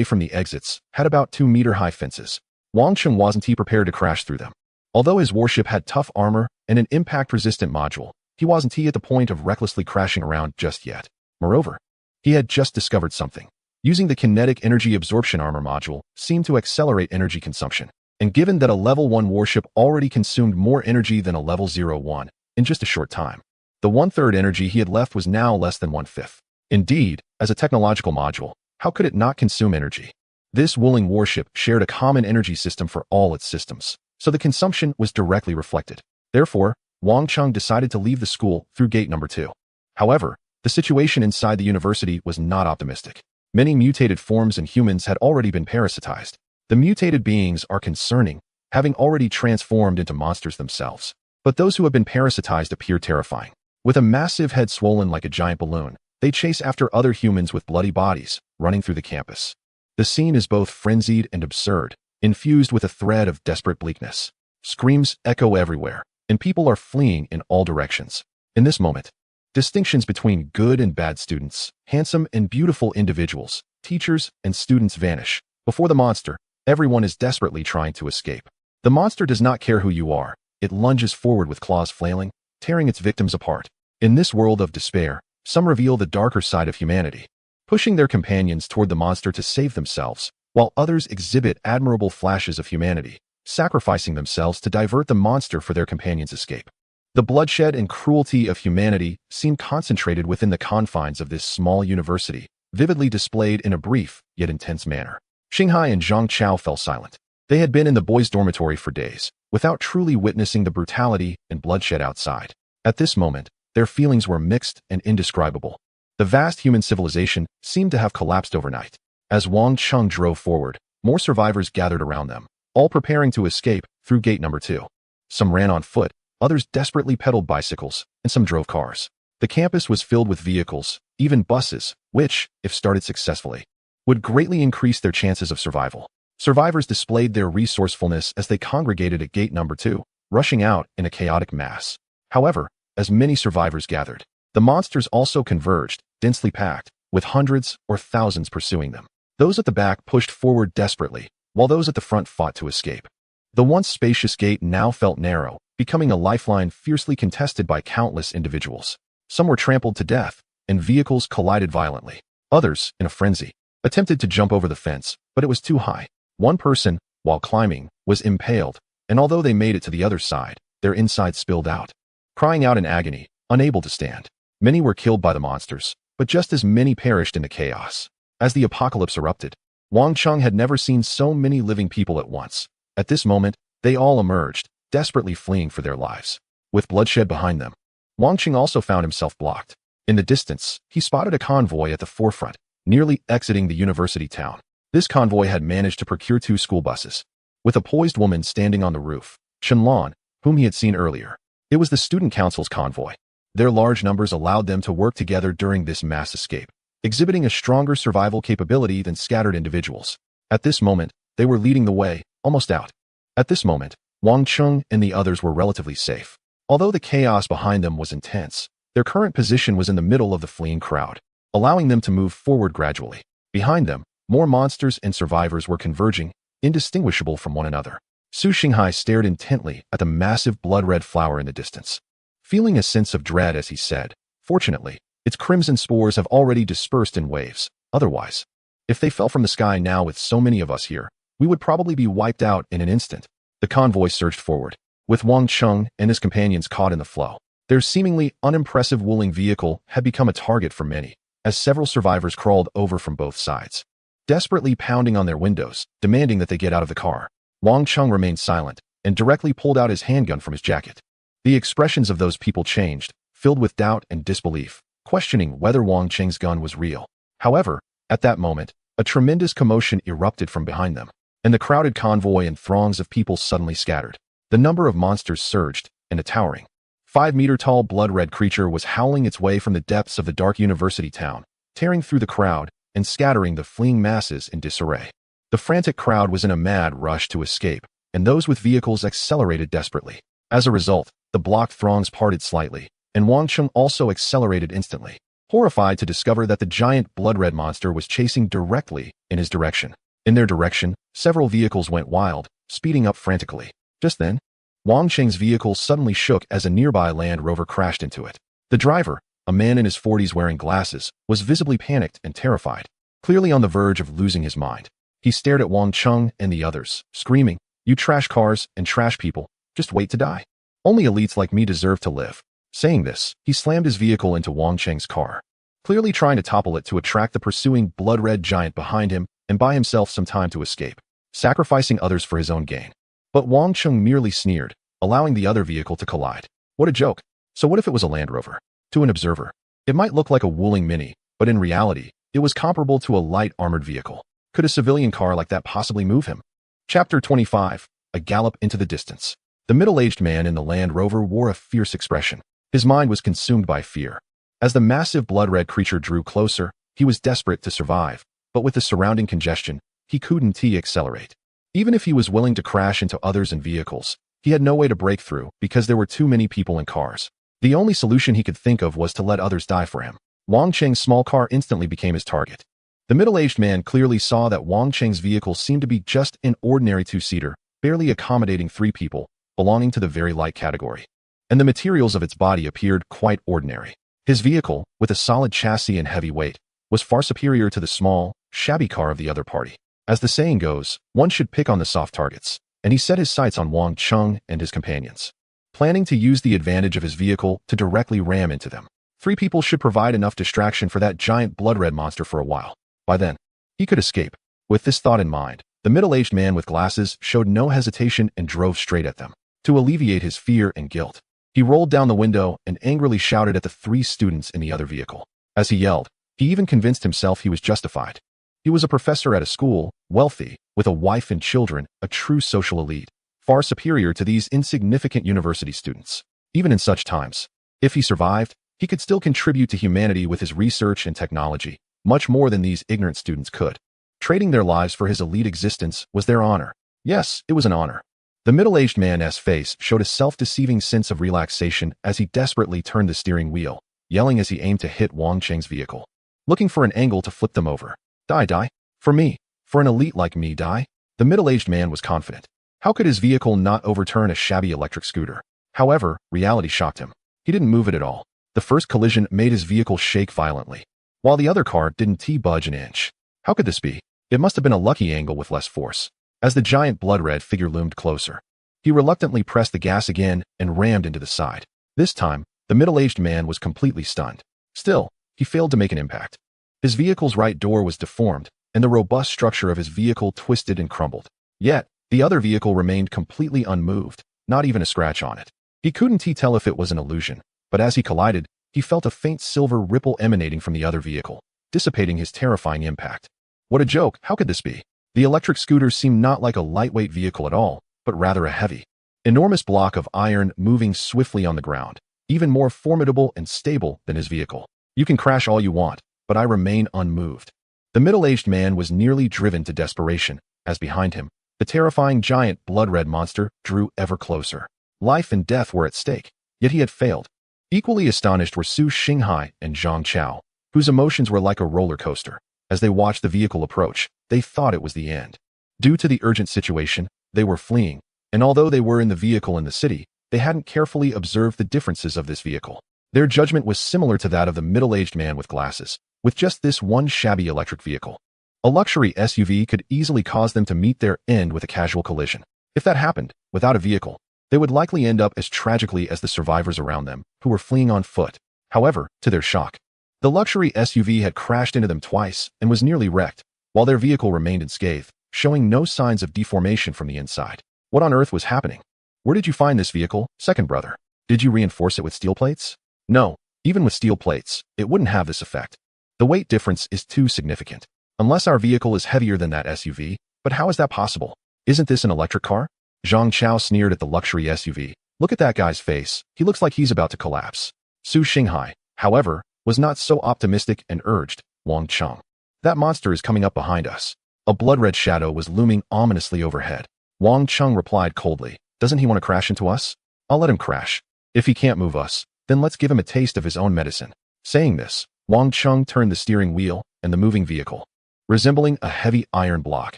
from the exits had about 2-meter-high fences. Wang Cheng wasn't prepared to crash through them. Although his warship had tough armor and an impact-resistant module, he wasn't at the point of recklessly crashing around just yet. Moreover, he had just discovered something. Using the kinetic energy absorption armor module seemed to accelerate energy consumption. And given that a level 1 warship already consumed more energy than a level 01 in just a short time, the 1/3 energy he had left was now less than 1/5. Indeed, as a technological module, how could it not consume energy? This Wuling warship shared a common energy system for all its systems, so the consumption was directly reflected. Therefore, Wang Cheng decided to leave the school through gate number 2. However, the situation inside the university was not optimistic. Many mutated forms and humans had already been parasitized. The mutated beings are concerning, having already transformed into monsters themselves. But those who have been parasitized appear terrifying. With a massive head swollen like a giant balloon, they chase after other humans with bloody bodies, running through the campus. The scene is both frenzied and absurd, infused with a thread of desperate bleakness. Screams echo everywhere, and people are fleeing in all directions. In this moment, distinctions between good and bad students, handsome and beautiful individuals, teachers and students vanish. Before the monster, everyone is desperately trying to escape. The monster does not care who you are. It lunges forward with claws flailing, tearing its victims apart. In this world of despair, some reveal the darker side of humanity, pushing their companions toward the monster to save themselves, while others exhibit admirable flashes of humanity, sacrificing themselves to divert the monster for their companions' escape. The bloodshed and cruelty of humanity seem concentrated within the confines of this small university, vividly displayed in a brief yet intense manner. Xinghai and Zhang Chao fell silent. They had been in the boys' dormitory for days, without truly witnessing the brutality and bloodshed outside. At this moment, their feelings were mixed and indescribable. The vast human civilization seemed to have collapsed overnight. As Wang Cheng drove forward, more survivors gathered around them, all preparing to escape through gate number 2. Some ran on foot, others desperately pedaled bicycles, and some drove cars. The campus was filled with vehicles, even buses, which, if started successfully, would greatly increase their chances of survival. Survivors displayed their resourcefulness as they congregated at gate number 2, rushing out in a chaotic mass. However, as many survivors gathered, the monsters also converged, densely packed, with hundreds or thousands pursuing them. Those at the back pushed forward desperately, while those at the front fought to escape. The once spacious gate now felt narrow, becoming a lifeline fiercely contested by countless individuals. Some were trampled to death, and vehicles collided violently. Others, in a frenzy, attempted to jump over the fence, but it was too high. One person, while climbing, was impaled, and although they made it to the other side, their insides spilled out. Crying out in agony, unable to stand. Many were killed by the monsters, but just as many perished in the chaos. As the apocalypse erupted, Wang Cheng had never seen so many living people at once. At this moment, they all emerged, desperately fleeing for their lives. With bloodshed behind them, Wang Cheng also found himself blocked. In the distance, he spotted a convoy at the forefront, nearly exiting the university town. This convoy had managed to procure 2 school buses. With a poised woman standing on the roof, Chenlon, whom he had seen earlier. It was the student council's convoy. Their large numbers allowed them to work together during this mass escape, exhibiting a stronger survival capability than scattered individuals. At this moment, they were leading the way, almost out. At this moment, Wang Cheng and the others were relatively safe. Although the chaos behind them was intense, their current position was in the middle of the fleeing crowd, allowing them to move forward gradually. Behind them, more monsters and survivors were converging, indistinguishable from one another. Su Xinghai stared intently at the massive blood-red flower in the distance, feeling a sense of dread as he said, "Fortunately, its crimson spores have already dispersed in waves. Otherwise, if they fell from the sky now with so many of us here, we would probably be wiped out in an instant." The convoy surged forward, with Wang Cheng and his companions caught in the flow. Their seemingly unimpressive Wuling vehicle had become a target for many, as several survivors crawled over from both sides, desperately pounding on their windows, demanding that they get out of the car. Wang Cheng remained silent and directly pulled out his handgun from his jacket. The expressions of those people changed, filled with doubt and disbelief, questioning whether Wang Cheng's gun was real. However, at that moment, a tremendous commotion erupted from behind them, and the crowded convoy and throngs of people suddenly scattered. The number of monsters surged, and a towering, 5-meter-tall blood-red creature was howling its way from the depths of the dark university town, tearing through the crowd and scattering the fleeing masses in disarray. The frantic crowd was in a mad rush to escape, and those with vehicles accelerated desperately. As a result, the blocked throngs parted slightly, and Wang Cheng also accelerated instantly. horrified to discover that the giant blood-red monster was chasing directly in his direction. In their direction, several vehicles went wild, speeding up frantically. Just then, Wang Cheng's vehicle suddenly shook as a nearby Land Rover crashed into it. The driver, a man in his 40s wearing glasses, was visibly panicked and terrified, clearly on the verge of losing his mind. He stared at Wang Cheng and the others, screaming, "You trash cars and trash people, just wait to die. Only elites like me deserve to live." Saying this, he slammed his vehicle into Wang Cheng's car, clearly trying to topple it to attract the pursuing blood-red giant behind him and buy himself some time to escape, sacrificing others for his own gain. But Wang Cheng merely sneered, allowing the other vehicle to collide. What a joke. So what if it was a Land Rover? To an observer, it might look like a Wuling Mini, but in reality, it was comparable to a light armored vehicle. Could a civilian car like that possibly move him? Chapter 25. A Gallop into the Distance. The middle-aged man in the Land Rover wore a fierce expression. His mind was consumed by fear. As the massive blood-red creature drew closer, he was desperate to survive, but with the surrounding congestion, he couldn't accelerate. Even if he was willing to crash into others and vehicles, he had no way to break through because there were too many people and cars. The only solution he could think of was to let others die for him. Wang Cheng's small car instantly became his target. The middle-aged man clearly saw that Wang Cheng's vehicle seemed to be just an ordinary two-seater, barely accommodating 3 people, belonging to the very light category. And the materials of its body appeared quite ordinary. His vehicle, with a solid chassis and heavy weight, was far superior to the small, shabby car of the other party. As the saying goes, one should pick on the soft targets, and he set his sights on Wang Cheng and his companions, planning to use the advantage of his vehicle to directly ram into them. 3 people should provide enough distraction for that giant blood-red monster for a while. By then, he could escape. With this thought in mind, the middle-aged man with glasses showed no hesitation and drove straight at them. To alleviate his fear and guilt, he rolled down the window and angrily shouted at the 3 students in the other vehicle. As he yelled, he even convinced himself he was justified. He was a professor at a school, wealthy, with a wife and children, a true social elite, far superior to these insignificant university students. Even in such times, if he survived, he could still contribute to humanity with his research and technology, much more than these ignorant students could. Trading their lives for his elite existence was their honor. Yes, it was an honor. The middle-aged man's face showed a self-deceiving sense of relaxation as he desperately turned the steering wheel, yelling as he aimed to hit Wang Cheng's vehicle, looking for an angle to flip them over. Die. For me. For an elite like me, die. The middle-aged man was confident. How could his vehicle not overturn a shabby electric scooter? However, reality shocked him. He didn't move it at all. The first collision made his vehicle shake violently, while the other car didn't budge an inch. How could this be? It must have been a lucky angle with less force. As the giant blood-red figure loomed closer, he reluctantly pressed the gas again and rammed into the side. This time, the middle-aged man was completely stunned. Still, he failed to make an impact. His vehicle's right door was deformed, and the robust structure of his vehicle twisted and crumbled. Yet, the other vehicle remained completely unmoved, not even a scratch on it. He couldn't tell if it was an illusion, but as he collided, he felt a faint silver ripple emanating from the other vehicle, dissipating his terrifying impact. What a joke, how could this be? The electric scooter seemed not like a lightweight vehicle at all, but rather a heavy, enormous block of iron moving swiftly on the ground, even more formidable and stable than his vehicle. You can crash all you want, but I remain unmoved. The middle-aged man was nearly driven to desperation, as behind him, the terrifying giant blood-red monster drew ever closer. Life and death were at stake, yet he had failed. Equally astonished were Su Xinghai and Zhang Chao, whose emotions were like a roller coaster. As they watched the vehicle approach, they thought it was the end. Due to the urgent situation, they were fleeing, and although they were in the vehicle in the city, they hadn't carefully observed the differences of this vehicle. Their judgment was similar to that of the middle-aged man with glasses, with just this one shabby electric vehicle. A luxury SUV could easily cause them to meet their end with a casual collision. If that happened, without a vehicle, they would likely end up as tragically as the survivors around them, who were fleeing on foot. However, to their shock, the luxury SUV had crashed into them twice and was nearly wrecked, while their vehicle remained unscathed, showing no signs of deformation from the inside. What on earth was happening? Where did you find this vehicle, second brother? Did you reinforce it with steel plates? No, even with steel plates, it wouldn't have this effect. The weight difference is too significant. Unless our vehicle is heavier than that SUV, but how is that possible? Isn't this an electric car? Zhang Chao sneered at the luxury SUV. Look at that guy's face. He looks like he's about to collapse. Su Xinghai, however, was not so optimistic and urged, Wang Cheng. That monster is coming up behind us. A blood-red shadow was looming ominously overhead. Wang Cheng replied coldly, doesn't he want to crash into us? I'll let him crash. If he can't move us, then let's give him a taste of his own medicine. Saying this, Wang Cheng turned the steering wheel, and the moving vehicle, resembling a heavy iron block,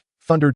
thundered